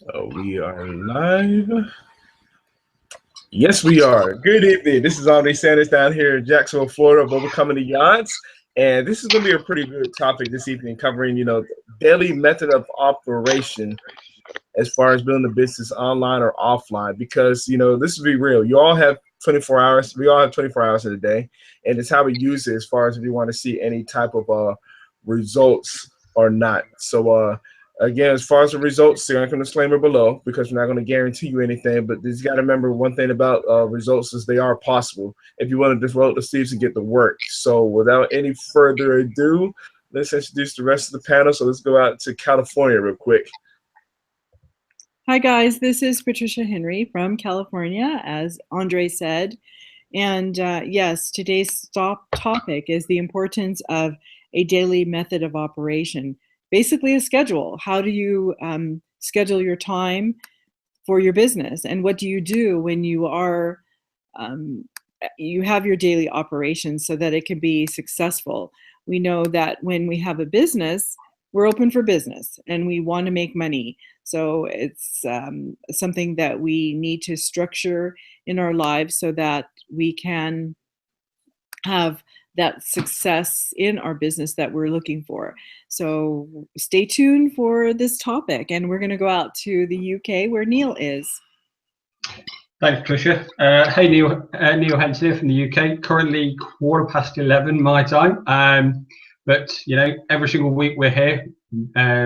We are live. Yes, we are. Good evening. This is Andre Sanders down here in Jacksonville, Florida, of Overcoming the Odds. And this is going to be a pretty good topic this evening, covering, daily method of operation as far as building a business online or offline. Because, this will be real. You all have 24 hours. We all have 24 hours in a day. And it's how we use it as far as if you want to see any type of results or not. So, again, as far as the results, there's a disclaimer below because we're not going to guarantee you anything. But you got to remember one thing about results is they are possible if you want to just roll the sleeves and get the work. So without any further ado, let's introduce the rest of the panel. So let's go out to California real quick. Hi guys, this is Patricia Henry from California, as Andre said. And yes, today's topic is the importance of a daily method of operation. Basically a schedule. How do you schedule your time for your business? And what do you do when you are, you have your daily operations so that it can be successful? We know that when we have a business, we're open for business and we want to make money. So it's something that we need to structure in our lives so that we can have that success in our business that we're looking for. So stay tuned for this topic, and we're going to go out to the UK where Neil is. Thanks, Patricia. Hey, Neil Henson here from the UK. Currently 11:15 my time. But every single week we're here,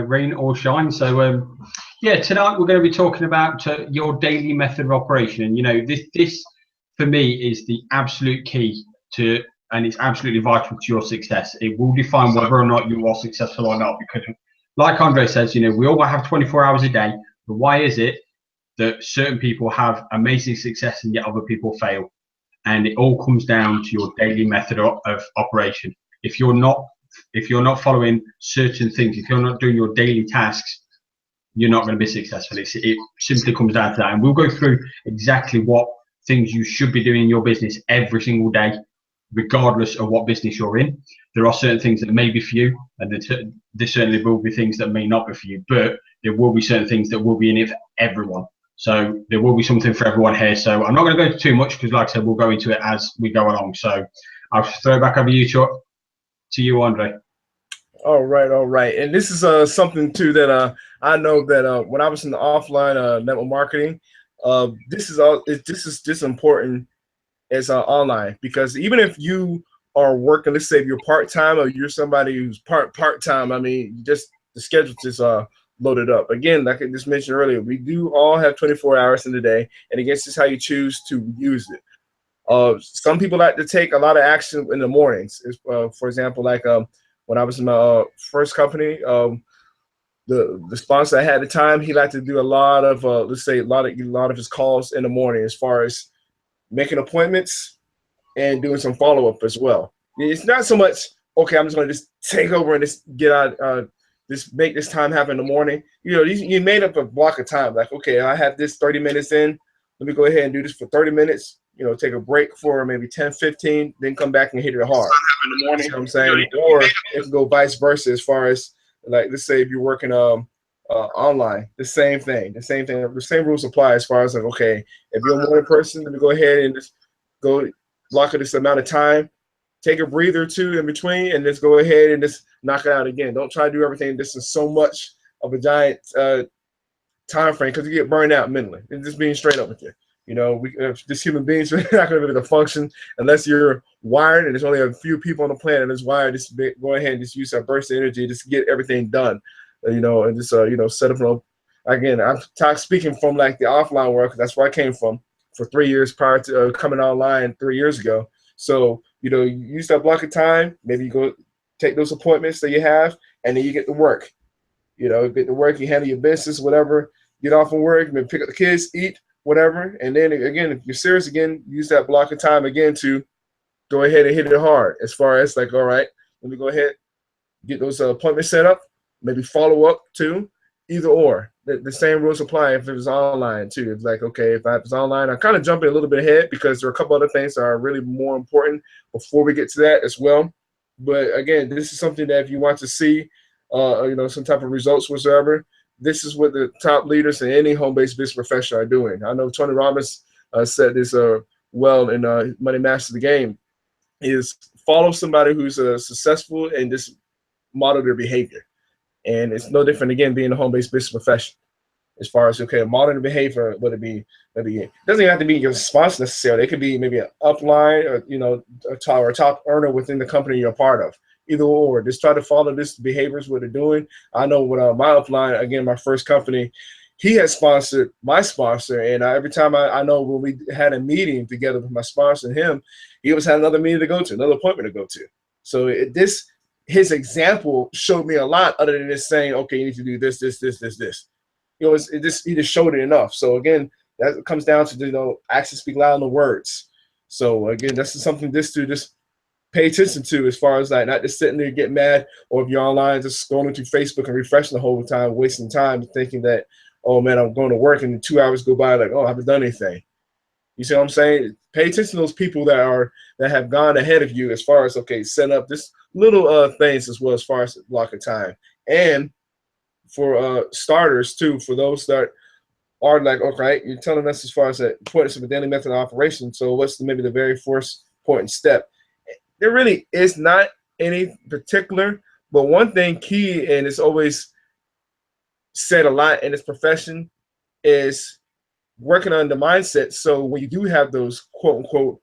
rain or shine. So yeah, tonight we're going to be talking about your daily method of operation. And this for me is the absolute key to, and it's absolutely vital to your success. It will define whether or not you are successful or not. Because, like Andre says, we all have 24 hours a day. But why is it that certain people have amazing success and yet other people fail? And it all comes down to your daily method of operation. If you're not following certain things, if you're not doing your daily tasks, you're not going to be successful. It simply comes down to that. And we'll go through exactly what things you should be doing in your business every single day, regardless of what business you're in. There are certain things that may be for you, and there certainly will be things that may not be for you, but there will be certain things that will be in it for everyone. So there will be something for everyone here. So I'm not going to go into too much because, like I said, we'll go into it as we go along. So I'll throw it back over to you, Andre. All right. And this is something too that I know that when I was in the offline network marketing, this is just important as online, because even if you are working, let's say if you're part-time or you're somebody who's part-time, I mean, just the schedule just loaded up. Again, like I just mentioned earlier, we do all have 24 hours in the day, and again, this is how you choose to use it. Some people like to take a lot of action in the mornings. For example, like when I was in my first company, the sponsor I had at the time, he liked to do a lot of let's say a lot of his calls in the morning, as far as making appointments and doing some follow-up as well. It's not so much, okay, I'm just going to just take over and just get out, just make this time happen in the morning. You made up a block of time. Like, okay, I have this 30 minutes in. Let me go ahead and do this for 30 minutes. Take a break for maybe 10, 15, then come back and hit it hard. In the morning, you know what I'm saying? Or it can go vice versa, as far as, like, let's say if you're working online, the same thing. The same rules apply, as far as, like, okay, if you're a morning person, let me go ahead and just go block it this amount of time, take a breather or two in between, and just go ahead and just knock it out again. Don't try to do everything. This is so much of a giant time frame, because you get burned out mentally. And just being straight up with you. We just human beings, we're not going to be able to function unless you're wired, and there's only a few people on the planet that's wired. Just go ahead and just use that burst of energy just to get everything done, and just set up. Again, I'm speaking from like the offline world, because that's where I came from for 3 years prior to coming online 3 years ago. So you use that block of time. Maybe you go take those appointments that you have, and then you get to work. Get to work. You handle your business, whatever. Get off from work, maybe pick up the kids, eat, whatever, and then again, if you're serious, again, use that block of time again to go ahead and hit it hard. As far as, like, all right, let me go ahead, get those appointments set up, maybe follow up too. Either or, the same rules apply if it was online too. It's like, okay, if it's online, I'm kind of jumping a little bit ahead because there are a couple other things that are really more important before we get to that as well. But again, this is something that if you want to see, some type of results whatsoever, this is what the top leaders in any home-based business profession are doing. I know Tony Robbins said this well in Money Master the Game, is follow somebody who's successful and just model their behavior. And it's no different, again, being a home-based business profession. As far as, okay, modern behavior, whether it be, maybe it doesn't even have to be your sponsor necessarily. It could be maybe an upline or, you know, a top earner within the company you're a part of. Either or, just try to follow this behaviors, what they're doing. I know with my upline, again, my first company, he had sponsored my sponsor. And every time I know when we had a meeting together with my sponsor and him, he always had another meeting to go to, another appointment to go to. So his example showed me a lot other than just saying, okay, you need to do this. You know, he just showed it enough. So again, that comes down to, you know, actions speak louder than words. So again, that's something just to pay attention to, as far as like not just sitting there getting mad, or if you're online just scrolling through Facebook and refreshing the whole time, wasting time thinking that, oh man, I'm going to work and 2 hours go by like, oh, I haven't done anything. You see what I'm saying? Pay attention to those people that have gone ahead of you, as far as, okay, set up this little things as well, as far as blocking time. And for starters too, for those that are like, okay, you're telling us as far as the importance of a daily method of operation. So what's maybe the very first important step? There really is not any particular, but one thing key, and it's always said a lot in this profession, is working on the mindset. So when you do have those quote unquote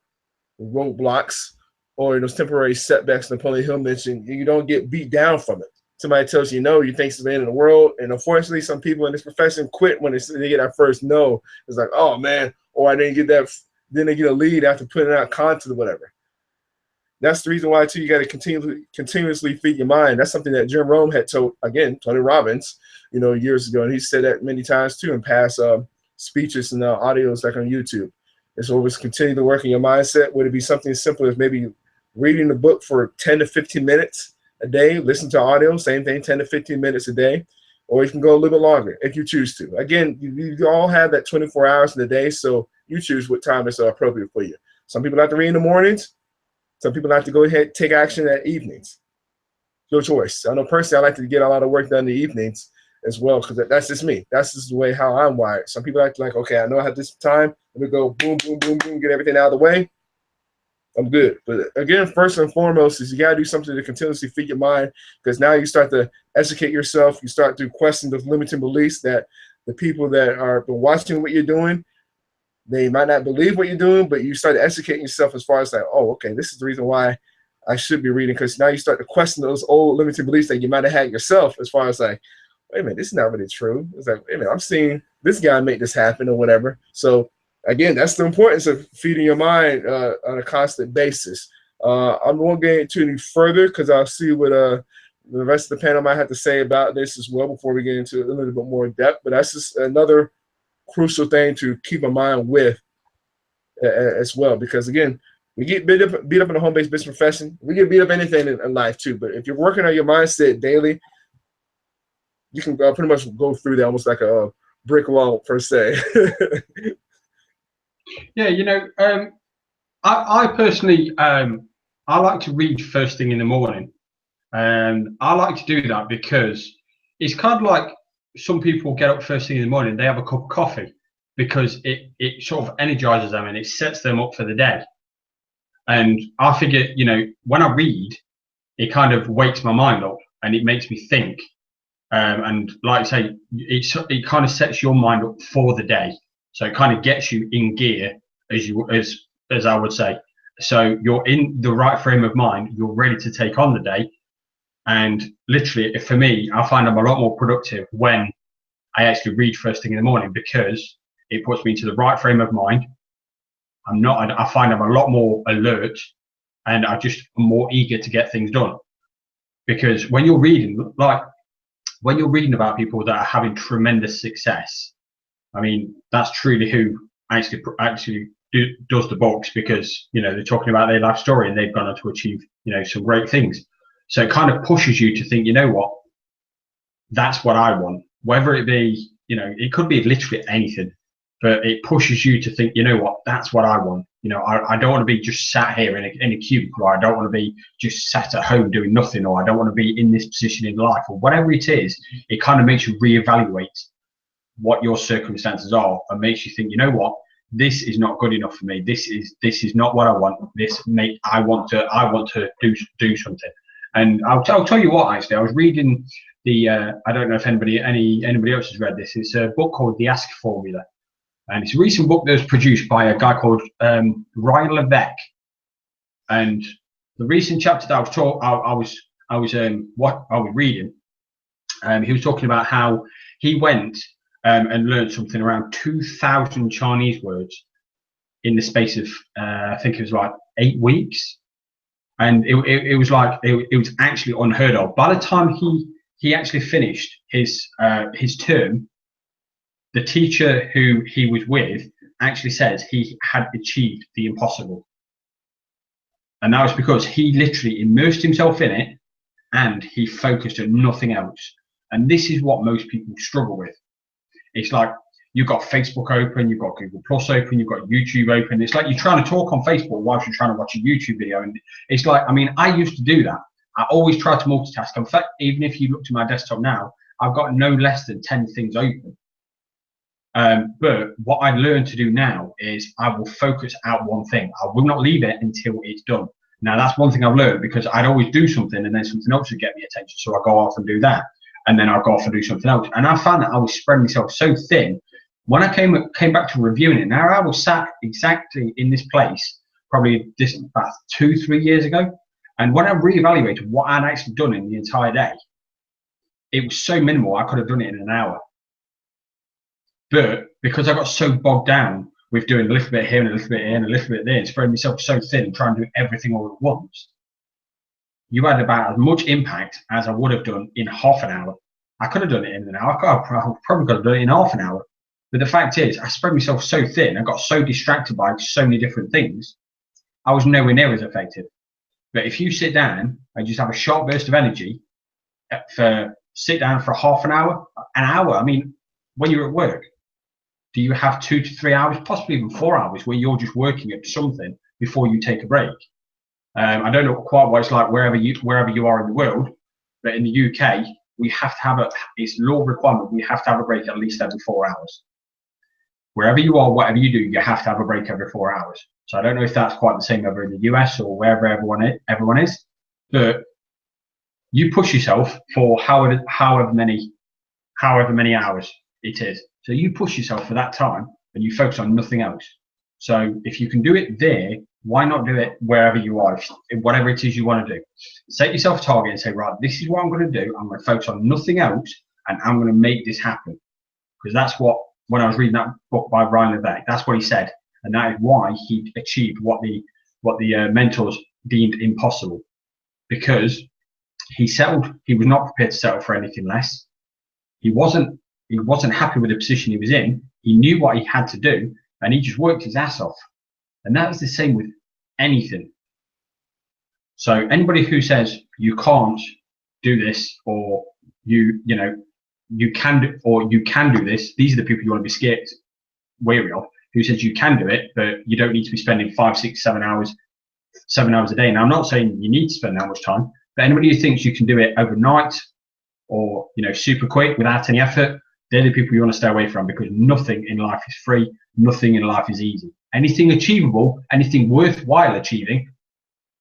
roadblocks or those temporary setbacks Napoleon Hill mentioned, you don't get beat down from it. Somebody tells you no, you think it's the end of the world. And unfortunately, some people in this profession quit when they get that first no. It's like, oh man, or I didn't get that. Then they get a lead after putting out content or whatever. That's the reason why too, you got to continuously feed your mind. That's something that Jim Rohn had told, again, Tony Robbins, you know, years ago. And he said that many times too in past speeches and audios like on YouTube. It's always continue to work on your mindset. Would it be something as simple as maybe reading the book for 10 to 15 minutes a day, listen to audio, same thing, 10 to 15 minutes a day, or you can go a little bit longer if you choose to. Again, you all have that 24 hours in the day, so you choose what time is appropriate for you. Some people like to read in the mornings. Some people like to go ahead and take action at evenings. Your choice. I know personally I like to get a lot of work done in the evenings as well, because that's just me. That's just the way how I'm wired. Some people like, okay, I know I have this time. Let me go boom, boom, boom, boom, get everything out of the way. I'm good. But again, first and foremost is you got to do something to continuously feed your mind, because now you start to educate yourself. You start to question those limiting beliefs that the people that are watching what you're doing, they might not believe what you're doing, but you start educating yourself as far as like, oh, okay, this is the reason why I should be reading, because now you start to question those old limiting beliefs that you might have had yourself, as far as like, wait a minute, this is not really true. It's like, wait a minute, I'm seeing this guy make this happen or whatever. So again, that's the importance of feeding your mind on a constant basis. I won't get into any further because I'll see what the rest of the panel might have to say about this as well before we get into a little bit more depth. But that's just another crucial thing to keep in mind with as well, because again, we get beat up in the home-based business profession. We get beat up anything in life too. But if you're working on your mindset daily, you can pretty much go through that almost like a brick wall per se. Yeah, you know, I personally, I like to read first thing in the morning. And I like to do that because it's kind of like some people get up first thing in the morning, they have a cup of coffee because it sort of energizes them and it sets them up for the day. And I figure, you know, when I read, it kind of wakes my mind up and it makes me think. And like I say, it kind of sets your mind up for the day. So it kind of gets you in gear, as I would say. So you're in the right frame of mind. You're ready to take on the day. And literally, for me, I find I'm a lot more productive when I actually read first thing in the morning, because it puts me into the right frame of mind. I find I'm a lot more alert, and I'm more eager to get things done. Because when you're reading about people that are having tremendous success, I mean, that's truly who actually does the books, because, you know, they're talking about their life story and they've gone on to achieve, you know, some great things. So it kind of pushes you to think, you know what, that's what I want. Whether it be, you know, it could be literally anything, but it pushes you to think, you know what, that's what I want. You know, I don't want to be just sat here in a cubicle, or I don't want to be just sat at home doing nothing, or I don't want to be in this position in life, or whatever it is. It kind of makes you reevaluate what your circumstances are, and makes you think, you know what, this is not good enough for me. This is not what I want. I want to do something. And I'll tell you what, actually, I was reading the I don't know if anybody else has read this. It's a book called The Ask Formula. And it's a recent book that was produced by a guy called Ryan Levesque. And the recent chapter that I was reading, he was talking about how he went and learned something around 2,000 Chinese words in the space of I think it was like 8 weeks, and it was like it was actually unheard of. By the time he actually finished his term, the teacher who he was with actually says he had achieved the impossible. And that was because he literally immersed himself in it and he focused on nothing else. And this is what most people struggle with. It's like you've got Facebook open, you've got Google Plus open, you've got YouTube open. It's like you're trying to talk on Facebook whilst you're trying to watch a YouTube video. And it's like, I mean, I used to do that. I always try to multitask. In fact, even if you look to my desktop now, I've got no less than 10 things open. But what I learned to do now is I will focus out one thing. I will not leave it until it's done. Now, that's one thing I've learned, because I'd always do something and then something else would get me attention. So I go off and do that. And then I'll go off and do something else. And I found that I was spreading myself so thin. When I came back to reviewing it, now I was sat exactly in this place, probably about 2-3 years ago. And when I reevaluated what I'd actually done in the entire day, it was so minimal, I could have done it in an hour. But because I got so bogged down with doing a little bit here and a little bit here and a little bit there, spreading myself so thin and trying to do everything all at once, you had about as much impact as I would have done in half an hour. I could have done it in an hour. I probably could have done it in half an hour. But the fact is, I spread myself so thin, I got so distracted by so many different things, I was nowhere near as effective. But if you sit down and just have a sharp burst of energy, sit down for half an hour, I mean, when you're at work, do you have 2 to 3 hours, possibly even 4 hours, where you're just working at something before you take a break? I don't know quite what it's like wherever you are in the world, but in the UK, we have to have it's law requirement, we have to have a break at least every 4 hours. Wherever you are, whatever you do, you have to have a break every 4 hours. So I don't know if that's quite the same over in the US or wherever everyone is, but you push yourself for however many hours it is. So you push yourself for that time and you focus on nothing else. So if you can do it there, why not do it wherever you are, whatever it is you want to do? Set yourself a target and say, right, this is what I'm going to do. I'm going to focus on nothing else and I'm going to make this happen. Because that's what, when I was reading that book by Ryan Levesque, that's what he said. And that is why he achieved what the mentors deemed impossible. Because he was not prepared to settle for anything less. He wasn't happy with the position he was in. He knew what he had to do and he just worked his ass off. And that is the same with anything. So anybody who says you can't do this, or you can do this, these are the people you want to be wary of. Who says you can do it, but you don't need to be spending 5, 6, 7 hours a day. Now, I'm not saying you need to spend that much time, but anybody who thinks you can do it overnight or super quick without any effort, they're the people you want to stay away from, because nothing in life is free, nothing in life is easy. Anything achievable, anything worthwhile achieving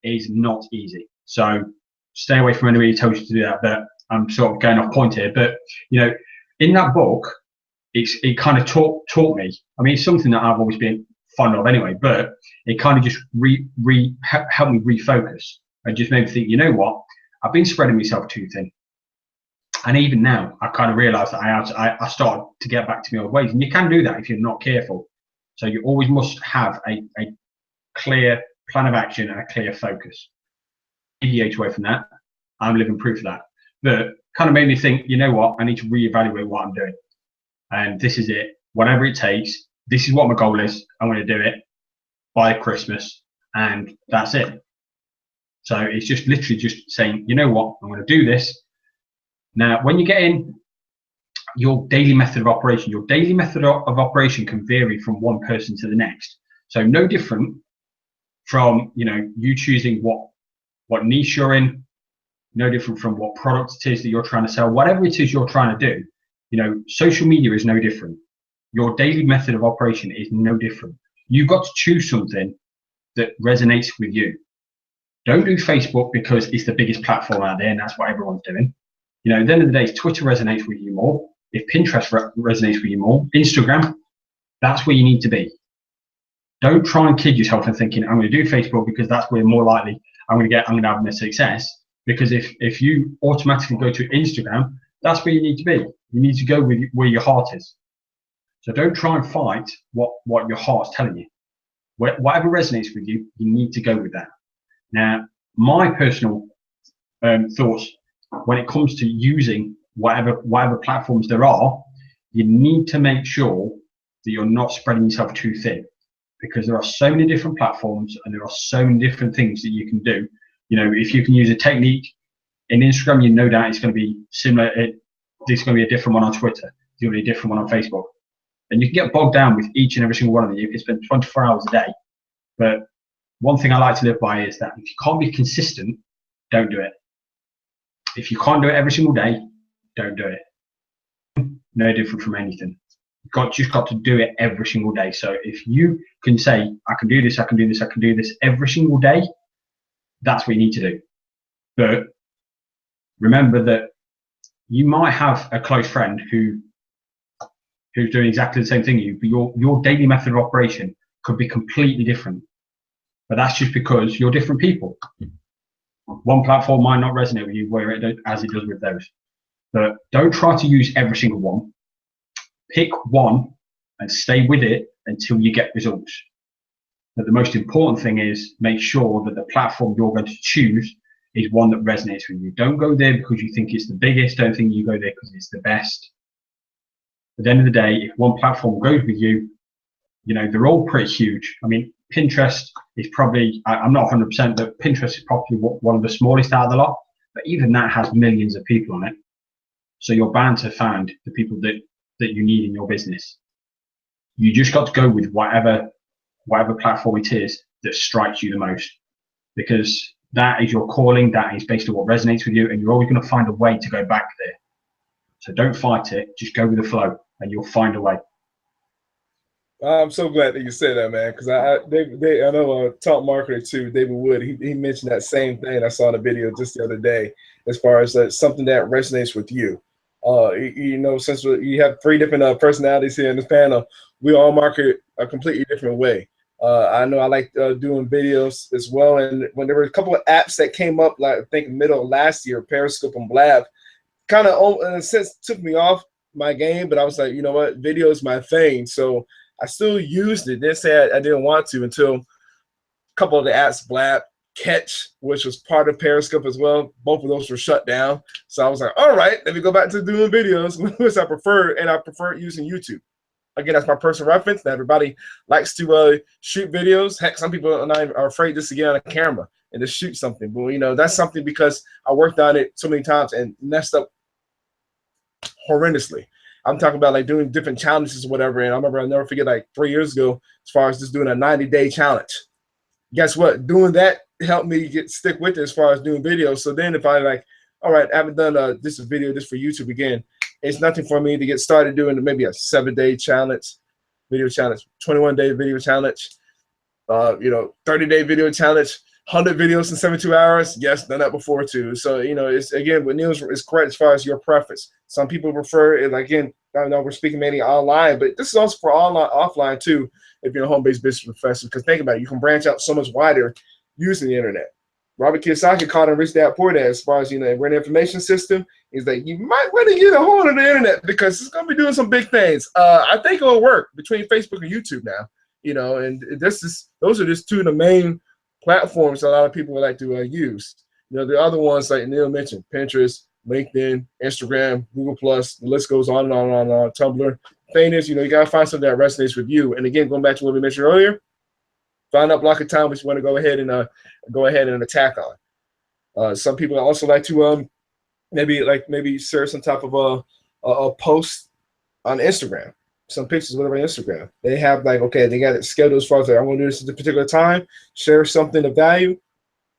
is not easy. So stay away from anybody who tells you to do that. But I'm sort of going off point here. But in that book, it kind of taught me. I mean, it's something that I've always been fond of anyway, but it kind of just helped me refocus and just made me think, you know what, I've been spreading myself too thin. And even now, I kind of realised that I started to get back to my old ways. And you can do that if you're not careful. So you always must have a clear plan of action and a clear focus. Deviate away from that, I'm living proof of that. But kind of made me think, you know what, I need to reevaluate what I'm doing. And this is it. Whatever it takes, this is what my goal is. I'm going to do it by Christmas, and that's it. So it's just literally just saying, you know what, I'm going to do this. Now, when you get in your daily method of operation, can vary from one person to the next. So no different from, you know, you choosing what niche you're in, no different from what product it is that you're trying to sell. Whatever it is you're trying to do, you know, social media is no different. Your daily method of operation is no different. You've got to choose something that resonates with you. Don't do Facebook because it's the biggest platform out there and that's what everyone's doing. You know, at the end of the day, if Twitter resonates with you more, if Pinterest resonates with you more, Instagram, that's where you need to be. Don't try and kid yourself and thinking, I'm going to do Facebook because that's where more likely I'm going to have my success. Because if you automatically go to Instagram, that's where you need to be. You need to go with where your heart is. So don't try and fight what your heart's telling you. Whatever resonates with you, you need to go with that. Now, my personal thoughts when it comes to using whatever platforms there are, you need to make sure that you're not spreading yourself too thin, because there are so many different platforms and there are so many different things that you can do. You know, if you can use a technique in Instagram, you know that it's going to be similar. There's going to be a different one on Twitter. There's going to be a different one on Facebook. And you can get bogged down with each and every single one of them. You can spend 24 hours a day. But one thing I like to live by is that if you can't be consistent, don't do it. If you can't do it every single day, don't do it. No different from anything. You've just got to do it every single day. So if you can say, I can do this, I can do this, I can do this every single day, that's what you need to do. But remember that you might have a close friend who's doing exactly the same thing as you, but your daily method of operation could be completely different. But that's just because you're different people. One platform might not resonate with you as it does with those. But don't try to use every single one. Pick one and stay with it until you get results. But the most important thing is make sure that the platform you're going to choose is one that resonates with you. Don't go there because you think it's the biggest. Don't think you go there because it's the best. At the end of the day, if one platform goes with you, you know, they're all pretty huge. I mean, Pinterest is probably, I'm not 100%, but Pinterest is probably one of the smallest out of the lot. But even that has millions of people on it. So you're bound to find the people that you need in your business. You just got to go with whatever platform it is that strikes you the most, because that is your calling. That is based on what resonates with you, and you're always going to find a way to go back there. So don't fight it. Just go with the flow, and you'll find a way. I'm so glad that you said that, man, because I know a top marketer too, David Wood. He mentioned that same thing I saw in a video just the other day, as far as something that resonates with you. You know, since you have three different personalities here in this panel, we all market a completely different way. I know I like doing videos as well, and when there were a couple of apps that came up, like I think middle of last year, Periscope and Blab, kind of in a sense took me off my game, but I was like, you know what, video is my thing, so I still used it. Didn't say I didn't want to until a couple of the apps, Blab, Catch, which was part of Periscope as well. Both of those were shut down. So I was like, all right, let me go back to doing videos, which I prefer, and I prefer using YouTube. Again, that's my personal reference. Not everybody likes to shoot videos. Heck, some people are afraid just to get on a camera and just shoot something. But, you know, that's something because I worked on it so many times and messed up horrendously. I'm talking about like doing different challenges or whatever. And I remember, I'll never forget, like 3 years ago, as far as just doing a 90-day challenge. Guess what? Doing that helped me stick with it as far as doing videos. So then if I like, all right, I haven't done this video just for YouTube again, it's nothing for me to get started doing maybe a 7-day challenge, video challenge, 21-day video challenge, you know, 30-day video challenge, 100 videos in 72 hours. Yes, done that before too. So, you know, it's again, what Neil is correct as far as your preference. Some people prefer it, again, I know we're speaking mainly online, but this is also for online, offline too, if you're a home-based business professional. Because think about it, you can branch out so much wider using the internet. Robert Kiyosaki called it Rich Dad Poor Dad as far as, you know, we're an information system. He's like, you might want to get a hold of the internet because it's going to be doing some big things. I think it'll work between Facebook and YouTube now, you know, and those are just two of the main platforms a lot of people would like to use. You know, the other ones, like Neil mentioned, Pinterest, LinkedIn, Instagram, Google+, the list goes on and on, Tumblr. Thing is, you know, you got to find something that resonates with you. And again, going back to what we mentioned earlier, find out block of time which you want to go ahead and attack on. Some people also like to maybe share some type of a post on Instagram. some pictures, whatever, on Instagram. They have like, okay, they got it scheduled as far as like, I'm gonna do this at a particular time, share something of value,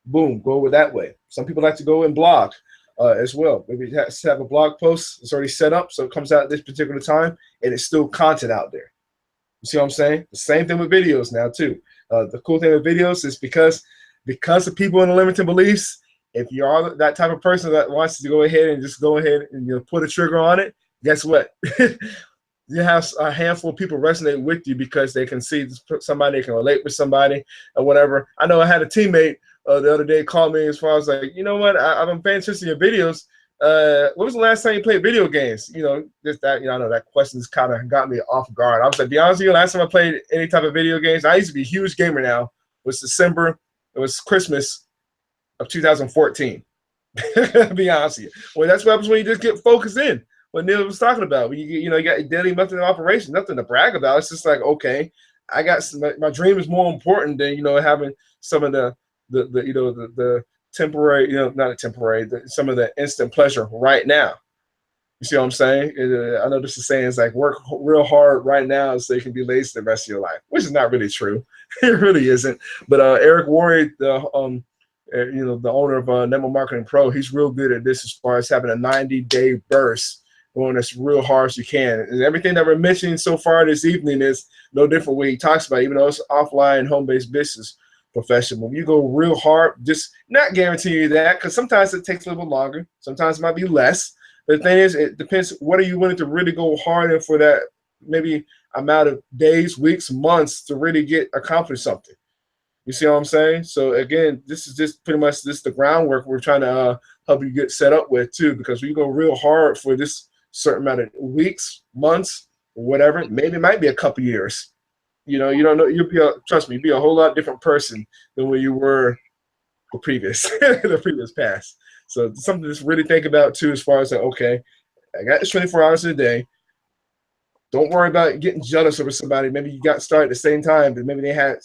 boom, go with that way. Some people like to go and blog as well. Maybe have a blog post, it's already set up, so it comes out at this particular time, and it's still content out there. You see what I'm saying? The same thing with videos now too. The cool thing with videos is because of people in the limiting beliefs, if you are that type of person that wants to go ahead and just go ahead and pull the trigger on it, guess what? You have a handful of people resonate with you because they can see somebody, they can relate with somebody or whatever. I know I had a teammate the other day call me as far as like, you know what, I've been paying attention to your videos. When was the last time you played video games? You know, just that, you know, I know that question's kind of got me off guard. I was like, be honest with you, last time I played any type of video games, I used to be a huge gamer now. It was Christmas of 2014. Be honest with you. Well, that's what happens when you just get focused in. What Neil was talking about, when you got a daily method of operation, nothing to brag about. It's just like, okay, I got my dream is more important than, you know, having some of the temporary, you know, not a temporary, some of the instant pleasure right now. You see what I'm saying? I know this is saying it's like work real hard right now so you can be lazy the rest of your life, which is not really true. It really isn't. But Eric Worre, the owner of Network Marketing Pro, he's real good at this as far as having a 90-day burst going as real hard as you can. And everything that we're mentioning so far this evening is no different way he talks about it, even though it's offline, home-based business professional. You go real hard, just not guarantee you that, because sometimes it takes a little bit longer. Sometimes it might be less. But the thing is, it depends. What are you willing to really go hard in for that maybe amount of days, weeks, months to really accomplish something? You see what I'm saying? So again, this is just pretty much the groundwork we're trying to help you get set up with too, because when you go real hard for this certain amount of weeks, months, whatever, maybe it might be a couple years. You know, you don't know. Trust me, you'll be a whole lot different person than when you were the previous past. So it's something to really think about too, as far as like, okay, I got this 24 hours a day. Don't worry about getting jealous over somebody. Maybe you got started at the same time, but maybe they had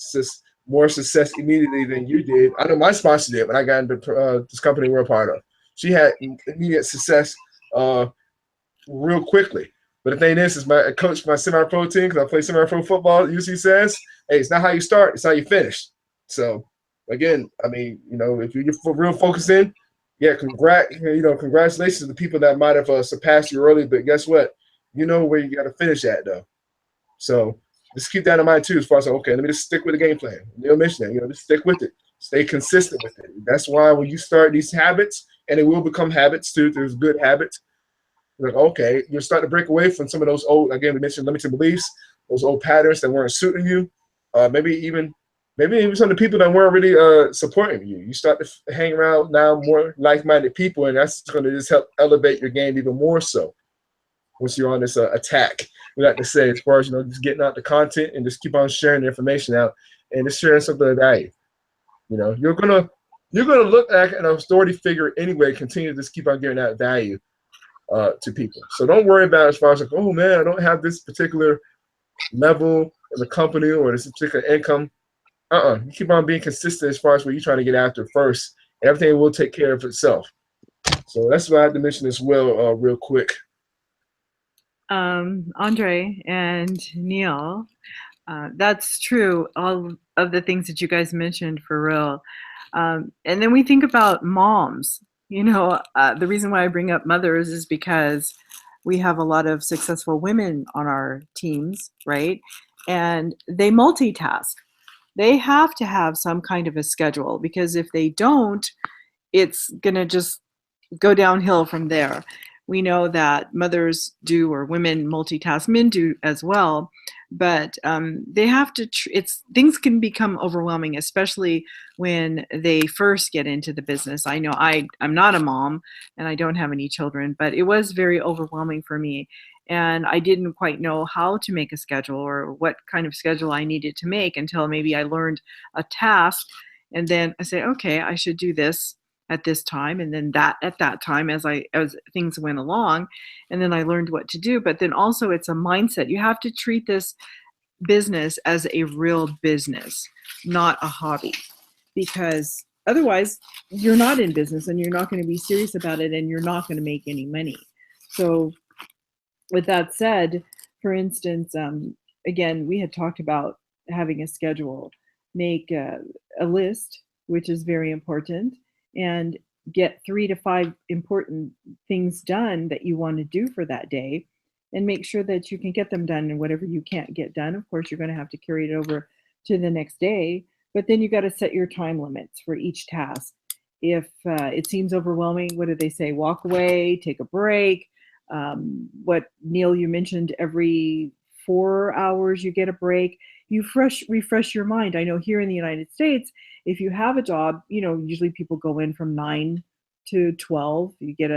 more success immediately than you did. I know my sponsor did when I got into this company we're a part of. She had immediate success real quickly. But the thing is my coach, my semi-pro team, because I play semi-pro football, usually says, hey, it's not how you start, it's how you finish. So again, I mean, you know, if you get real focused in, yeah, congratulations to the people that might have surpassed you early, but guess what? You know where you got to finish at, though. So just keep that in mind, too, as far as, okay, let me just stick with the game plan. Neil mentioned that, you know, just stick with it. Stay consistent with it. That's why when you start these habits, and it will become habits, too, there's good habits, like, okay, you'll start to break away from some of those old, again, we mentioned limiting beliefs, those old patterns that weren't suiting you, maybe even some of the people that weren't really supporting you. You start to hang around now more like-minded people, and that's going to just help elevate your game even more so once you're on this attack. We like to say, as far as, you know, just getting out the content and just keep on sharing the information out and just sharing something of value. You know, you're gonna look at an authority figure anyway, continue to just keep on giving that value to people. So don't worry about as far as like, oh man, I don't have this particular level in the company or this particular income. You keep on being consistent as far as what you're trying to get after first. Everything will take care of itself. So that's what I had to mention as well, real quick. Andre and Neil, that's true. All of the things that you guys mentioned, for real. And then we think about moms. You know, the reason why I bring up mothers is because we have a lot of successful women on our teams, right? And they multitask. They have to have some kind of a schedule, because if they don't, it's going to just go downhill from there. We know that mothers do, or women multitask, men do as well, but they have to, things can become overwhelming, especially when they first get into the business. I know I'm not a mom and I don't have any children, but it was very overwhelming for me. And I didn't quite know how to make a schedule or what kind of schedule I needed to make until maybe I learned a task. And then I said, okay, I should do this at this time, and then that at that time, as things went along, and then I learned what to do. But then also, it's a mindset. You have to treat this business as a real business, not a hobby, because otherwise you're not in business and you're not going to be serious about it and you're not going to make any money. So with that said, for instance, again, we had talked about having a schedule, make a list, which is very important, and get 3 to 5 important things done that you want to do for that day, and make sure that you can get them done. And whatever you can't get done, of course, you're going to have to carry it over to the next day. But then you got to set your time limits for each task. If it seems overwhelming, what do they say? Walk away, take a break. What Neil, you mentioned every 4 hours you get a break. You refresh your mind. I know here in the United States, if you have a job, usually people go in from 9 to 12. You get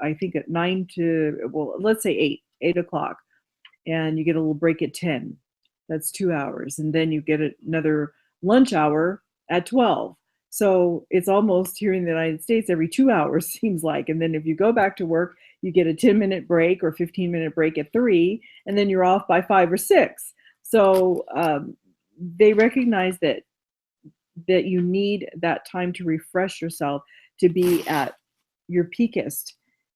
I think at 9 to, well, let's say 8 o'clock, and you get a little break at 10. That's 2 hours. And then you get another lunch hour at 12. So it's almost here in the United States every 2 hours seems like. And then if you go back to work, you get a 10-minute break or 15-minute break at 3, and then you're off by 5 or 6. So they recognize that you need that time to refresh yourself, to be at your peakest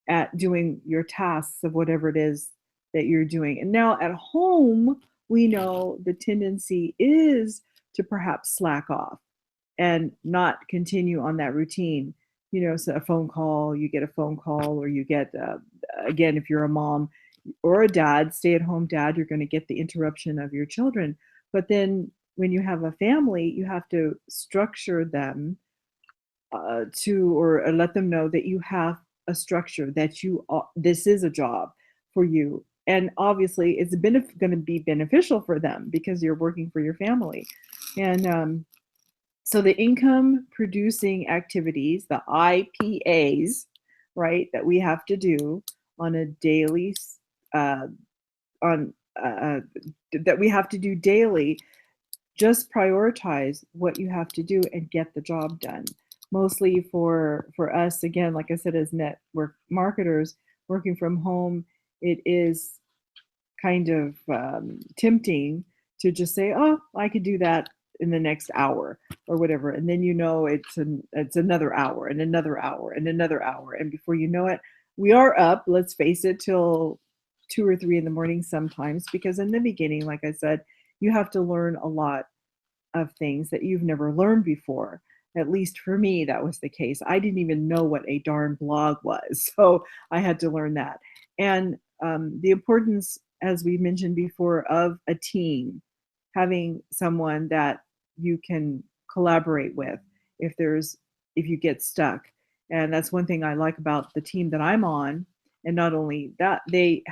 at doing your tasks of whatever it is that you're doing. And now at home, we know the tendency is to perhaps slack off and not continue on that routine. So a phone call, you get a phone call, or you get, again, if you're a mom or a dad, stay-at-home dad, you're going to get the interruption of your children. But then when you have a family, you have to structure them or let them know that you have a structure, that this is a job for you. And obviously, it's going to be beneficial for them because you're working for your family. And so the income producing activities, the IPAs, right, that we have to do on a daily, that we have to do daily, just prioritize what you have to do and get the job done. Mostly for us, again, like I said, as network marketers working from home, it is kind of tempting to just say, oh, I could do that in the next hour or whatever. And then it's another hour and another hour and another hour. And before you know it, we are up, let's face it, till 2 or 3 in the morning sometimes, because in the beginning, like I said, you have to learn a lot of things that you've never learned before. At least for me, that was the case. I didn't even know what a darn blog was. So I had to learn that. And the importance, as we mentioned before, of a team, having someone that you can collaborate with if you get stuck. And that's one thing I like about the team that I'm on. And not only that, we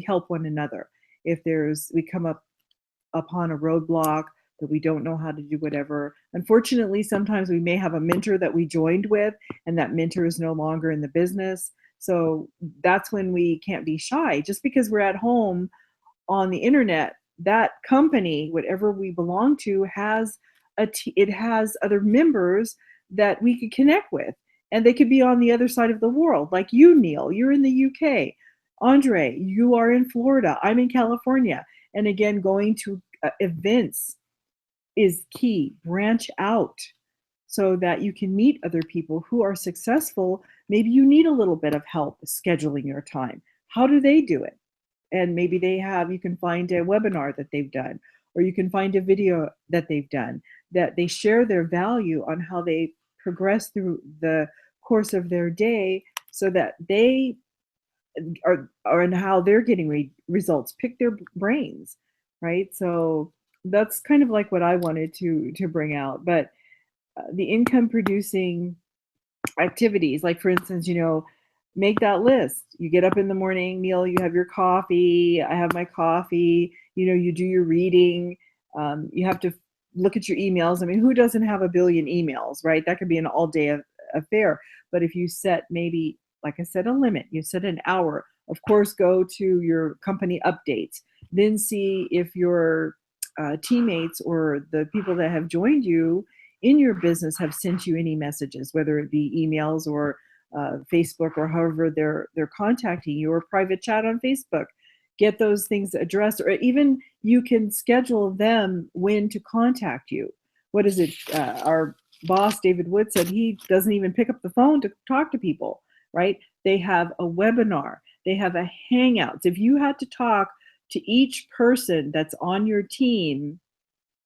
help one another. If we come upon a roadblock that we don't know how to do whatever. Unfortunately, sometimes we may have a mentor that we joined with, and that mentor is no longer in the business. So that's when we can't be shy. Just because we're at home on the internet, that company, whatever we belong to, has it has other members that we could connect with, and they could be on the other side of the world. Like you, Neil, you're in the UK. Andre, you are in Florida. I'm in California. And again, going to events is key. Branch out so that you can meet other people who are successful. Maybe you need a little bit of help scheduling your time. How do they do it? And maybe you can find a webinar that they've done, or you can find a video that they've done, that they share their value on how they progress through the course of their day, so that they are and how they're getting results. Pick their brains, right? So that's kind of like what I wanted to bring out. But the income producing activities, like for instance, make that list. You get up in the morning, Neil, you have your coffee, I have my coffee, you do your reading. You have to look at your emails. I mean, who doesn't have a billion emails, right? That could be an all day affair. But if you set, maybe, like I said, a limit, you set an hour, of course, go to your company updates, then see if your teammates or the people that have joined you in your business have sent you any messages, whether it be emails or Facebook, or however they're contacting you, or private chat on Facebook. Get those things addressed, or even you can schedule them when to contact you. What is it? Our boss, David Wood, said he doesn't even pick up the phone to talk to people, right? They have a webinar. They have a Hangouts. If you had to talk to each person that's on your team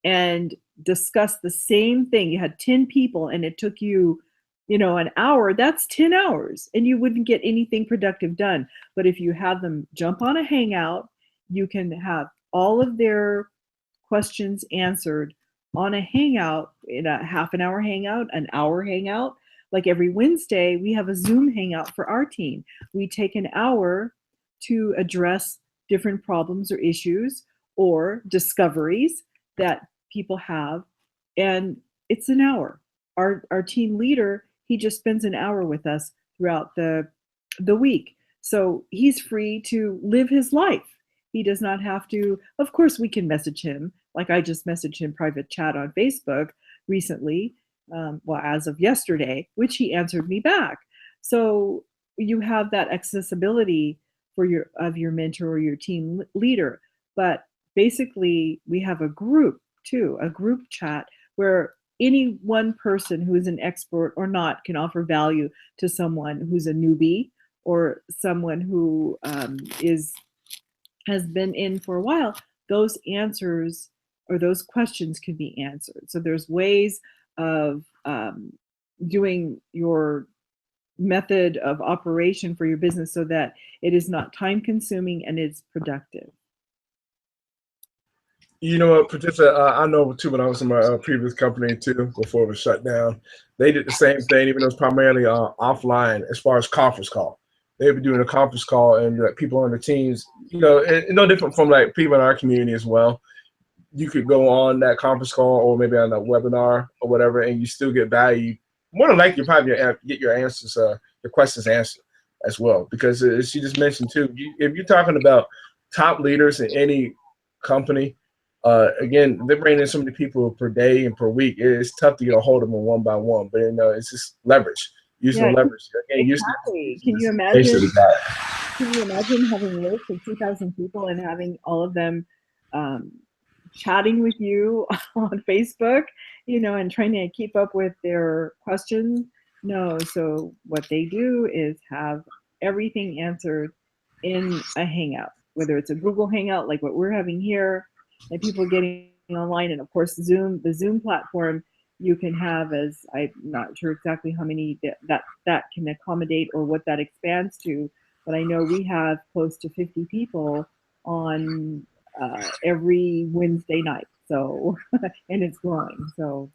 and discuss the same thing. You had 10 people and it took you, an hour, that's 10 hours and you wouldn't get anything productive done. But if you have them jump on a hangout, you can have all of their questions answered on a hangout, in a half an hour hangout, an hour hangout. Like every Wednesday, we have a Zoom hangout for our team. We take an hour to address different problems or issues or discoveries that people have, and it's an hour. Our team leader, he just spends an hour with us throughout the week. So he's free to live his life. He does not have to, of course we can message him, like I just messaged him private chat on Facebook recently, well, as of yesterday, which he answered me back. So you have that accessibility for your mentor or your team leader. But basically we have a group too, a group chat where any one person who is an expert or not can offer value to someone who's a newbie or someone who has been in for a while. Those answers or those questions can be answered. So there's ways of doing your method of operation for your business so that it is not time consuming and it's productive. You know what, Patricia, I know too, when I was in my previous company too, before it was shut down, they did the same thing, even though it's primarily offline as far as conference call. They would be doing a conference call and like people on the teams, and no different from like people in our community as well. You could go on that conference call or maybe on a webinar or whatever, and you still get value. More than likely, you probably get your answers, your questions answered as well. Because as she just mentioned too, if you're talking about top leaders in any company, again, they're bringing in so many people per day and per week. It's tough to get a hold of them one by one, but it's just leverage, using leverage. Again, exactly. Can you imagine? Can you imagine having lists of 2,000 people and having all of them chatting with you on Facebook, and trying to keep up with their questions? No. So what they do is have everything answered in a Hangout, whether it's a Google Hangout like what we're having here, and people getting online, and of course Zoom, the Zoom platform, you can have, as I'm not sure exactly how many that can accommodate or what that expands to, but I know we have close to 50 people on every Wednesday night. So, and it's growing. So,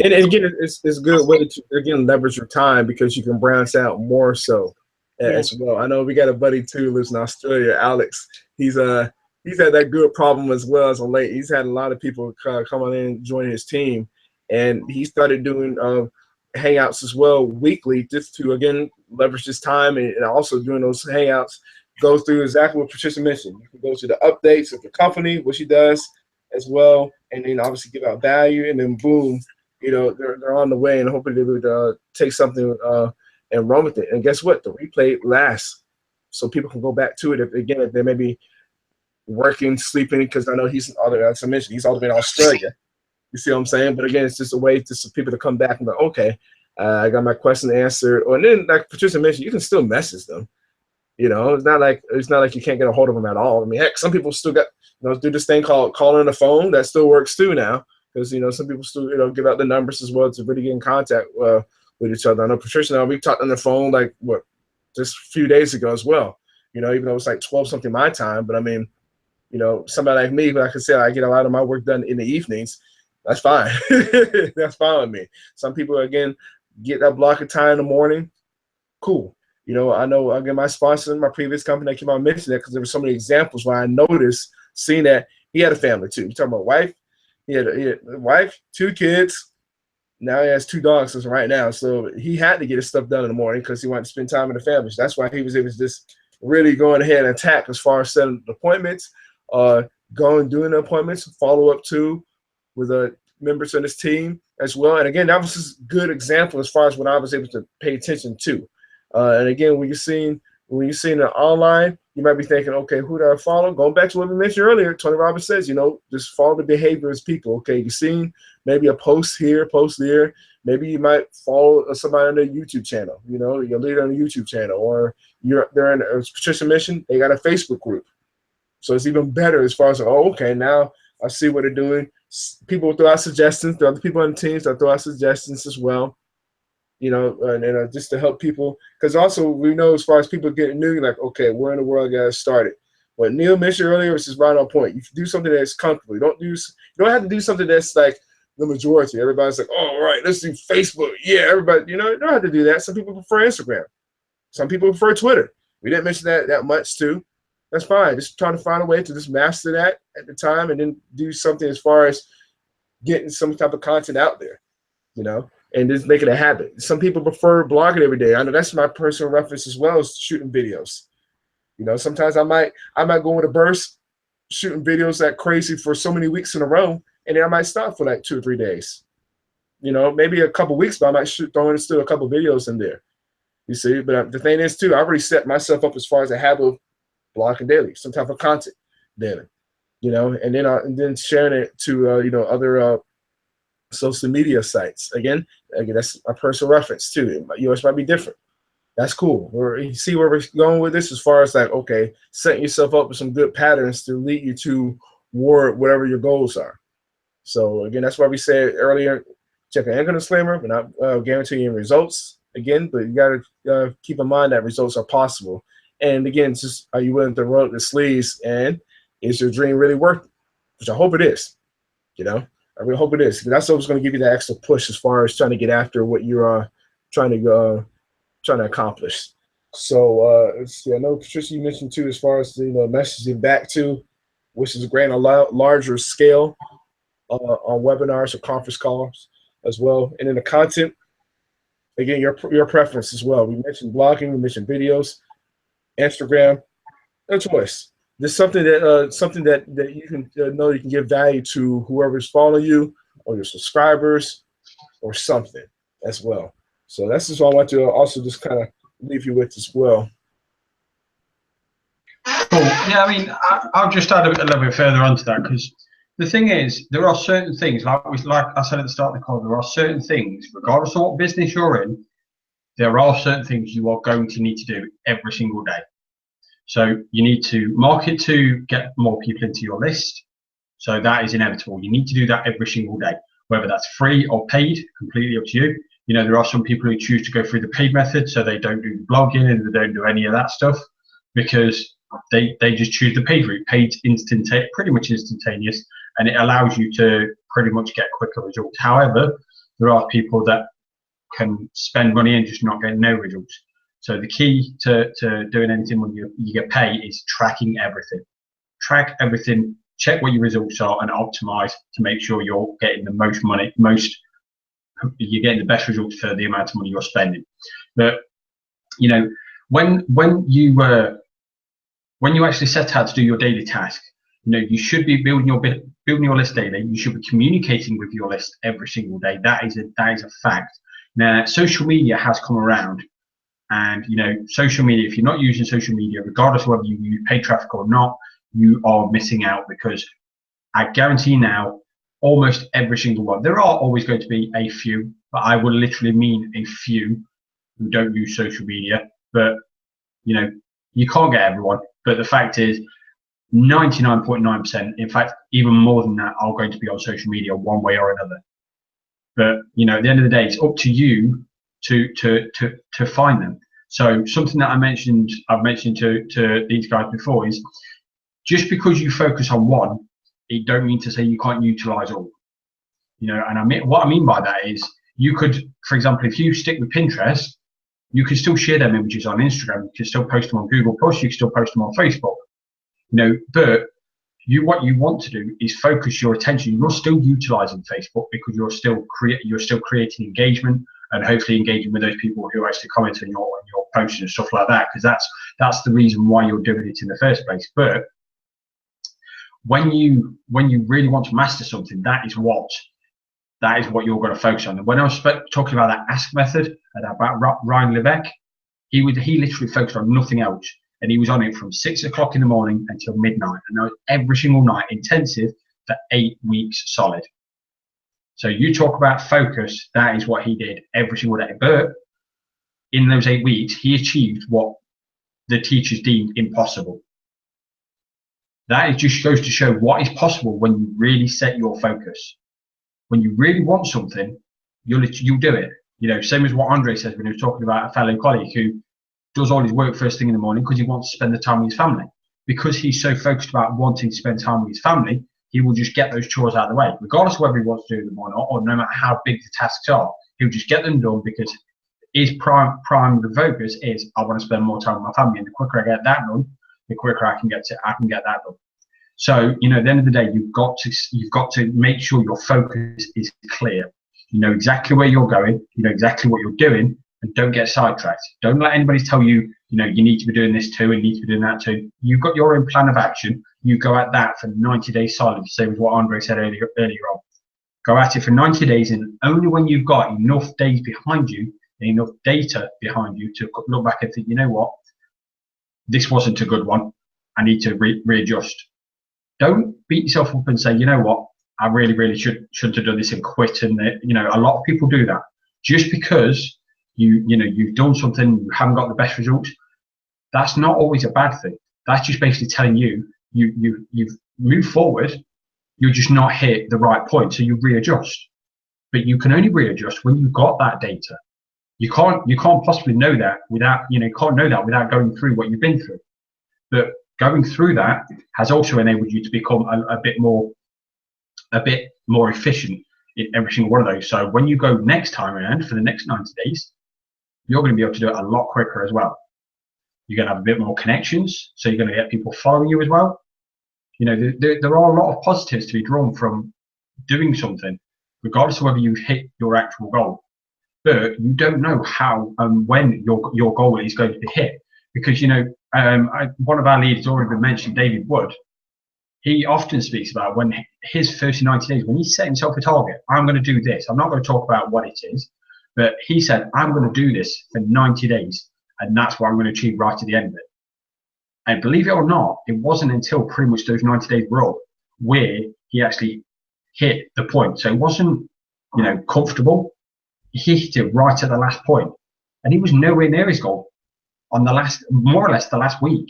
and again, it's a good way to again leverage your time because you can branch out more so as well. I know we got a buddy too who lives in Australia, Alex. He's had that good problem as well as of late. He's had a lot of people come in and join his team, and he started doing hangouts as well weekly, just to again leverage his time, and also doing those hangouts goes through exactly what Patricia mentioned. You can go to the updates of the company, what she does as well, and then obviously give out value, and then boom, they're on the way, and hopefully they would take something and run with it. And guess what? The replay lasts, so people can go back to it if they may be working, sleeping, because I know he's all the way in Australia. You see what I'm saying? But again, it's just a way for people to come back and go, okay, I got my question answered. And then, like Patricia mentioned, you can still message them. It's not like you can't get a hold of them at all. I mean, heck, some people still got do this thing called calling on the phone. That still works too now, because some people still give out the numbers as well to really get in contact with each other. I know Patricia and I, we talked on the phone just a few days ago as well. Even though it's like 12 something my time, but I mean, somebody like me, like I said, I get a lot of my work done in the evenings. That's fine. That's fine with me. Some people, again, get that block of time in the morning. Cool. I know, again, my sponsor in my previous company, I keep on mentioning that because there were so many examples where I noticed, seeing that he had a family too. You're talking about wife. He had a wife, 2 kids. Now he has 2 dogs as of right now. So he had to get his stuff done in the morning because he wanted to spend time with the family. So that's why he was able to just really going ahead and attack as far as setting appointments, doing the appointments, follow up too with members of his team as well. And again, that was just a good example as far as what I was able to pay attention to. And again, when you're seeing it online, you might be thinking, okay, who do I follow? Going back to what we mentioned earlier, Tony Robbins says, just follow the behavior as people. Okay, you're seeing maybe a post here, post there. Maybe you might follow somebody on their YouTube channel. Your leader on the YouTube channel, or they're in, as Patricia mentioned, they got a Facebook group. So it's even better as far as, oh, okay, now I see what they're doing. People will throw out suggestions. The other people on the teams that throw out suggestions as well. And just to help people, because also we know as far as people getting new, like, okay, where in the world I got started? What Neil mentioned earlier is just right on point. You do something that's comfortable. You don't have to do something that's like the majority. Everybody's like, oh, all right, let's do Facebook. Yeah, everybody, you don't have to do that. Some people prefer Instagram. Some people prefer Twitter. We didn't mention that much too. That's fine. Just trying to find a way to just master that at the time and then do something as far as getting some type of content out there, and just make it a habit. Some people prefer blogging every day. I know that's my personal reference as well as shooting videos. Sometimes I might go in a burst shooting videos that crazy for so many weeks in a row, and then I might stop for like 2 or 3 days. Maybe a couple weeks, but I might throw in still a couple videos in there. You see, but the thing is too, I already set myself up as far as a habit of blogging daily, some type of content daily, and then sharing it to other social media sites. Again, that's a personal reference too. Yours might be different. That's cool. You see where we're going with this as far as like, okay, setting yourself up with some good patterns to lead you toward whatever your goals are. So again, that's why we said earlier, check an income disclaimer. We're not guaranteeing results again, but you got to keep in mind that results are possible. And again, it's just, are you willing to roll up the sleeves, and is your dream really worth it? Which I hope it is. I really hope it is. Because that's what's going to give you that extra push as far as trying to get after what you're trying to accomplish. So I know, Patricia, you mentioned too, as far as messaging back to, which is great on a larger scale on webinars or conference calls as well. And then the content, again, your preference as well. We mentioned blogging, we mentioned videos, Instagram, no choice. There's something that you can know you can give value to whoever's following you or your subscribers or something as well. So that's just what I want to also just kind of leave you with as well. Cool. Yeah, I mean, I'll just add a little bit further onto that, because the thing is, there are certain things, like I said at the start of the call, there are certain things, regardless of what business you're in, there are certain things you are going to need to do every single day. So you need to market to get more people into your list. So that is inevitable. You need to do that every single day, whether that's free or paid, completely up to you. There are some people who choose to go through the paid method, so they don't do the blogging and they don't do any of that stuff, because they just choose the paid route. Paid pretty much instantaneous, and it allows you to pretty much get quicker results. However, there are people that can spend money and just not get no results. So the key to doing anything when you get paid is tracking everything. Track everything, check what your results are, and optimize to make sure you're getting the most money, you're getting the best results for the amount of money you're spending. But when you actually set out to do your daily task, you should be building your list daily. You should be communicating with your list every single day. That is a fact. Now, social media has come around, and social media, if you're not using social media, regardless of whether you use paid traffic or not, you are missing out, because I guarantee now, almost every single one, there are always going to be a few, but I will literally mean a few who don't use social media. But you can't get everyone. But the fact is, 99.9%, in fact, even more than that, are going to be on social media one way or another. But at the end of the day, it's up to you to find them. So something that I've mentioned to these guys before is, just because you focus on one, it don't mean to say you can't utilize all. And what I mean by that is, you could, for example, if you stick with Pinterest, you can still share them images on Instagram, you can still post them on Google+, you can still post them on Facebook. But what you want to do is focus your attention. You're still utilizing Facebook because you're still creating engagement, and hopefully engaging with those people who actually comment on your posts and stuff like that, because that's the reason why you're doing it in the first place. But when you really want to master something, that is what you're going to focus on. And when I was talking about that ask method about Ryan Levesque, he literally focused on nothing else, and he was on it from 6 o'clock in the morning until midnight, and that was every single night, intensive, for 8 weeks solid. So you talk about focus, that is what he did every single day. But in those 8 weeks, he achieved what the teachers deemed impossible. That just goes to show what is possible when you really set your focus. When you really want something, you'll do it. You know, same as what Andre says when he was talking about a fellow colleague who does all his work first thing in the morning because he wants to spend the time with his family. Because he's so focused about wanting to spend time with his family, he will just get those chores out of the way, regardless of whether he wants to do them or not, or no matter how big the tasks are. He'll just get them done because his prime focus is, I want to spend more time with my family, and the quicker I get that done, the quicker I can get that done. So, you know, at the end of the day, you've got to make sure your focus is clear. You know exactly where you're going, you know exactly what you're doing, and don't get sidetracked. Don't let anybody tell you, you know, you need to be doing this too, and you need to be doing that too. You've got your own plan of action. You go at that for 90 days solid, same as what Andre said earlier on. Go at it for 90 days, and only when you've got enough days behind you, and enough data behind you to look back and think, you know what, this wasn't a good one. I need to readjust. Don't beat yourself up and say, you know what, I really should have done this and quit. And you know, a lot of people do that. Just because you've done something, you haven't got the best results, that's not always a bad thing. That's just basically telling you've moved forward, you're just not hit the right point, so you readjust. But you can only readjust when you've got that data. You can't possibly know that without going through what you've been through. But going through that has also enabled you to become a bit more efficient in every single one of those. So when you go next time around for the next 90 days, you're going to be able to do it a lot quicker as well. You're going to have a bit more connections, so you're going to get people following you as well. You know, there are a lot of positives to be drawn from doing something, regardless of whether you hit your actual goal. But you don't know how and when your goal is going to be hit, because, you know, one of our leaders already been mentioned, David Wood. He often speaks about when his first 90 days, when he set himself a target, I'm going to do this. I'm not going to talk about what it is, but he said, I'm going to do this for 90 days, and that's what I'm going to achieve right at the end of it. And believe it or not, it wasn't until pretty much those 90 days were up where he actually hit the point. So it wasn't, you know, comfortable. He hit it right at the last point, and he was nowhere near his goal on more or less the last week.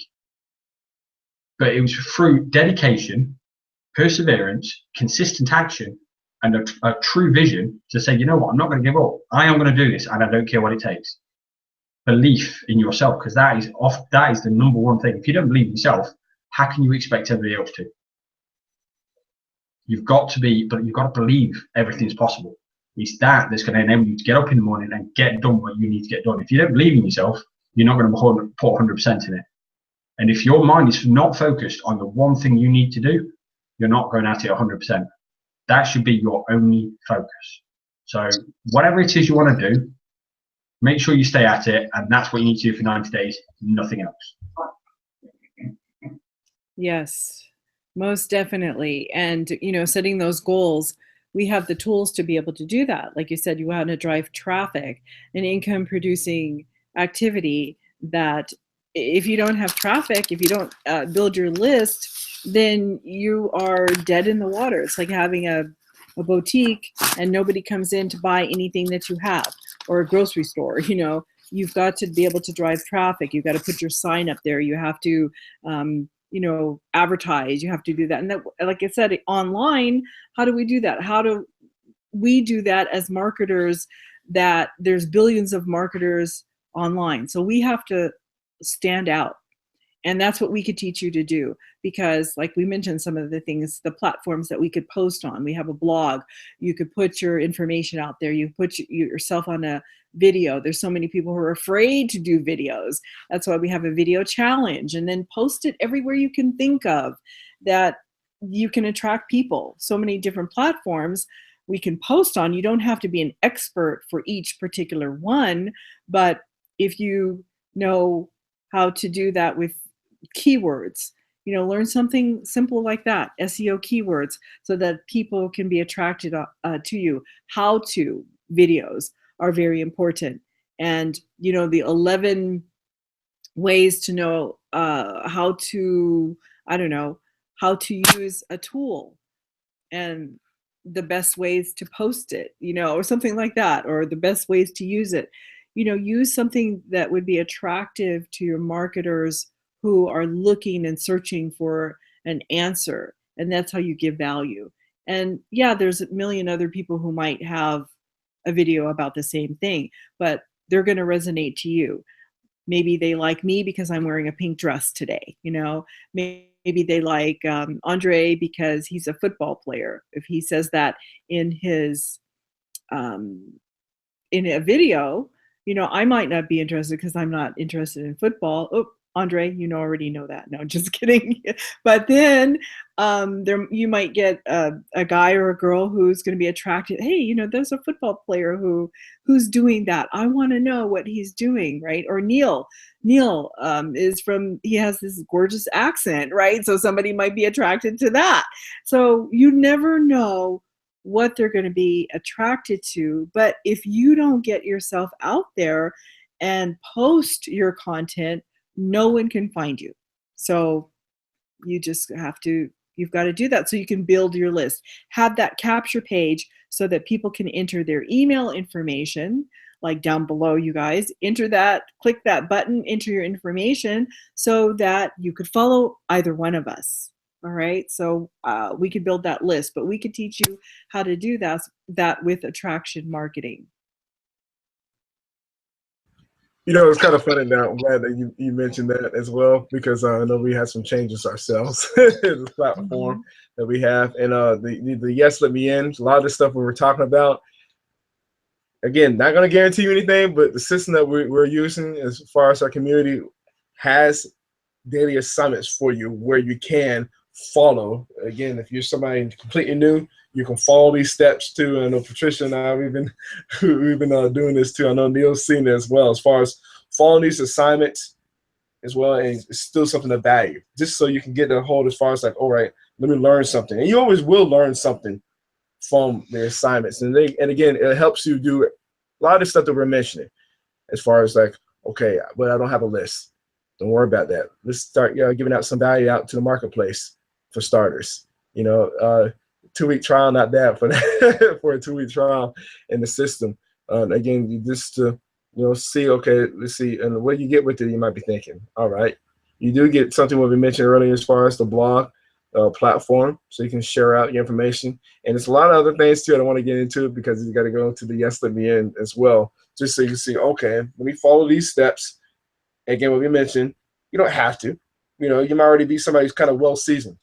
But it was through dedication, perseverance, consistent action, and a true vision to say, you know what, I'm not going to give up. I am going to do this, and I don't care what it takes. Belief in yourself, because that is the number one thing. If you don't believe in yourself, how can you expect everybody else to? You've got to believe everything's possible. It's that's going to enable you to get up in the morning and get done what you need to get done. If you don't believe in yourself, you're not going to put 100% in it. And if your mind is not focused on the one thing you need to do, you're not going at it 100%. That should be your only focus. So whatever it is you want to do, make sure you stay at it, and that's what you need to do for 90 days, nothing else. Yes, most definitely. And, you know, setting those goals, we have the tools to be able to do that. Like you said, you want to drive traffic, an income producing activity that if you don't have traffic, if you don't build your list, then you are dead in the water. It's like having a boutique and nobody comes in to buy anything that you have, or a grocery store. You know, you've got to be able to drive traffic. You've got to put your sign up there. You have to, you know, advertise. You have to do that. And that, like I said, online, how do we do that? How do we do that as marketers? That there's billions of marketers online. So we have to stand out. And that's what we could teach you to do, because like we mentioned, some of the things, the platforms that we could post on, we have a blog, you could put your information out there, you put yourself on a video. There's so many people who are afraid to do videos. That's why we have a video challenge, and then post it everywhere you can think of that you can attract people. So many different platforms we can post on. You don't have to be an expert for each particular one, but if you know how to do that with keywords, you know, learn something simple like that, SEO keywords, so that people can be attracted to you. How-to videos are very important. And, you know, the 11 ways to know how to use a tool, and the best ways to post it, you know, or something like that, or the best ways to use it. You know, use something that would be attractive to your marketers who are looking and searching for an answer, and that's how you give value. And yeah, there's a million other people who might have a video about the same thing, but they're going to resonate to you. Maybe they like me because I'm wearing a pink dress today, you know. Maybe they like Andre because he's a football player. If he says that in his in a video, you know, I might not be interested because I'm not interested in football. Oh, Andre, you know, already know that. No, just kidding. But then there you might get a guy or a girl who's going to be attracted. Hey, you know, there's a football player who's doing that. I want to know what he's doing, right? Or Neil is from, he has this gorgeous accent, right? So somebody might be attracted to that. So you never know what they're going to be attracted to. But if you don't get yourself out there and post your content, no one can find you. So you just you've got to do that so you can build your list. Have that capture page so that people can enter their email information, like down below, you guys. Enter that, click that button, enter your information so that you could follow either one of us. All right, so we could build that list, but we could teach you how to do that with attraction marketing. You know, it's kind of funny now. I'm glad that you mentioned that as well, because I know we had some changes ourselves in the platform that we have. And the Yes Let Me In, a lot of the stuff we were talking about, again, not going to guarantee you anything, but the system that we're using as far as our community has daily assignments for you where you can follow. Again, if you're somebody completely new, you can follow these steps too. I know Patricia and I, we've been doing this too. I know Neil's seen it as well, as far as following these assignments as well. And it's still something of value, just so you can get a hold as far as like, all right, let me learn something. And you always will learn something from the assignments. And again, it helps you do a lot of the stuff that we're mentioning as far as like, okay, but I don't have a list. Don't worry about that. Let's start giving out some value out to the marketplace for starters. You know, 2-week trial, not bad for that, for a 2-week trial in the system. Again, just to see, okay, let's see, and what you get with it, you might be thinking, all right, you do get something what we mentioned earlier as far as the blog platform, so you can share out your information, and it's a lot of other things too. I don't want to get into it because you got to go to the Yes Let Me In as well, just so you can see, okay, let me follow these steps. Again, what we mentioned, you don't have to. You know, you might already be somebody who's kind of well seasoned.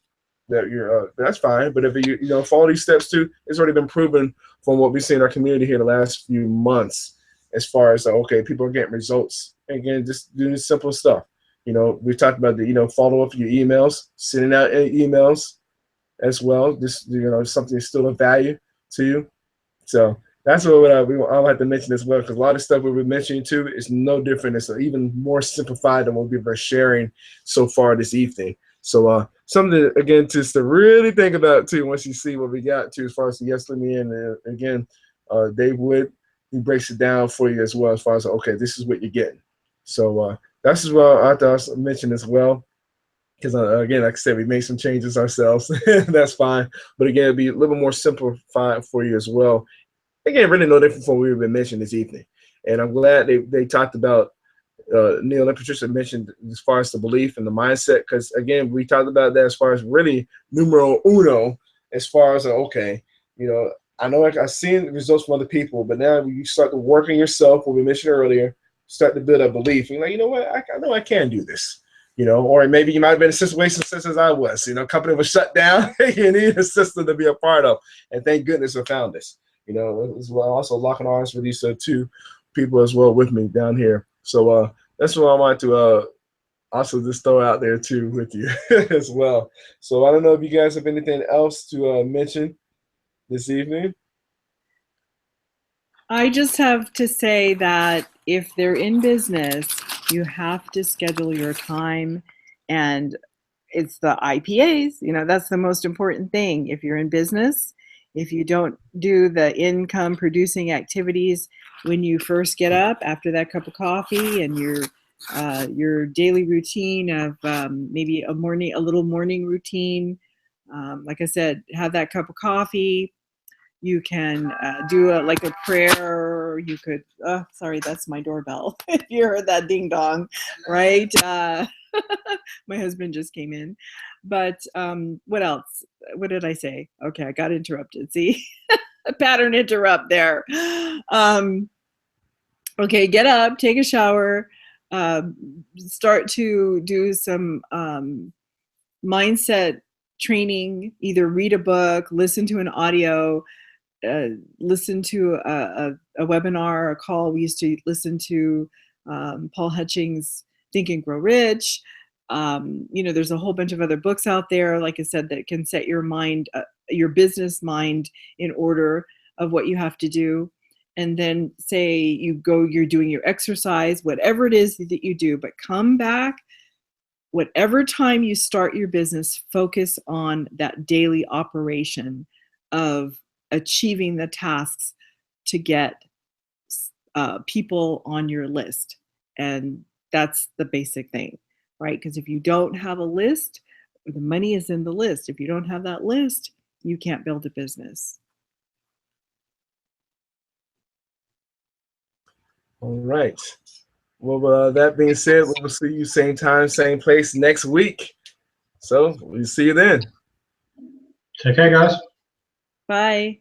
That you're that's fine. But if you follow these steps too, it's already been proven from what we've seen in our community here the last few months, as far as okay, people are getting results. And again, just doing simple stuff. You know, we talked about the follow up your emails, sending out emails as well. Just something still of value to you. So that's what I like to mention as well, because a lot of stuff we've been mentioning too is no different. It's even more simplified than what we've been sharing so far this evening. So something, again, just to really think about too once you see what we got to as far as the Yes Let Me In. Again, Dave Wood, he breaks it down for you as well as far as, okay, this is what you're getting. So that's as well I thought I mentioned as well, because again, like I said, we made some changes ourselves. That's fine. But again, it'll be a little more simplified for you as well. Again, really no different from what we've been mentioning this evening. And I'm glad they talked about, Neil and Patricia mentioned as far as the belief and the mindset, because again, we talked about that as far as really numero uno, as far as okay, I know I've seen the results from other people, but now you start to work on yourself, what we mentioned earlier, start to build a belief. You're like, you know what, I know I can do this. Or maybe you might have been in a situation such as I was. Company was shut down. You need a system to be a part of, and thank goodness we found this. As well, also locking arms with these two people as well with me down here. So that's what I wanted to also just throw out there too with you as well. So I don't know if you guys have anything else to mention this evening. I just have to say that if they're in business, you have to schedule your time, and it's the IPAs, that's the most important thing. If you're in business, if you don't do the income producing activities when you first get up after that cup of coffee and your daily routine of maybe a little morning routine, like I said, have that cup of coffee. You can do a prayer. You could, sorry, that's my doorbell. If you heard that ding dong, right? My husband just came in. But what else? What did I say? Okay, I got interrupted. See, a pattern interrupt there. Okay, get up, take a shower, start to do some mindset training, either read a book, listen to an audio, listen to a webinar, a call. We used to listen to Paul Hutchings' Think and Grow Rich. You know, there's a whole bunch of other books out there, like I said, that can set your mind, your business mind in order of what you have to do. And then say you go, you're doing your exercise, whatever it is that you do, but come back, whatever time you start your business, focus on that daily operation of achieving the tasks to get people on your list. And that's the basic thing, right? Because if you don't have a list, the money is in the list. If you don't have that list, you can't build a business. All right. Well, that being said, we will see you same time, same place next week. So we'll see you then. Take care, guys. Bye.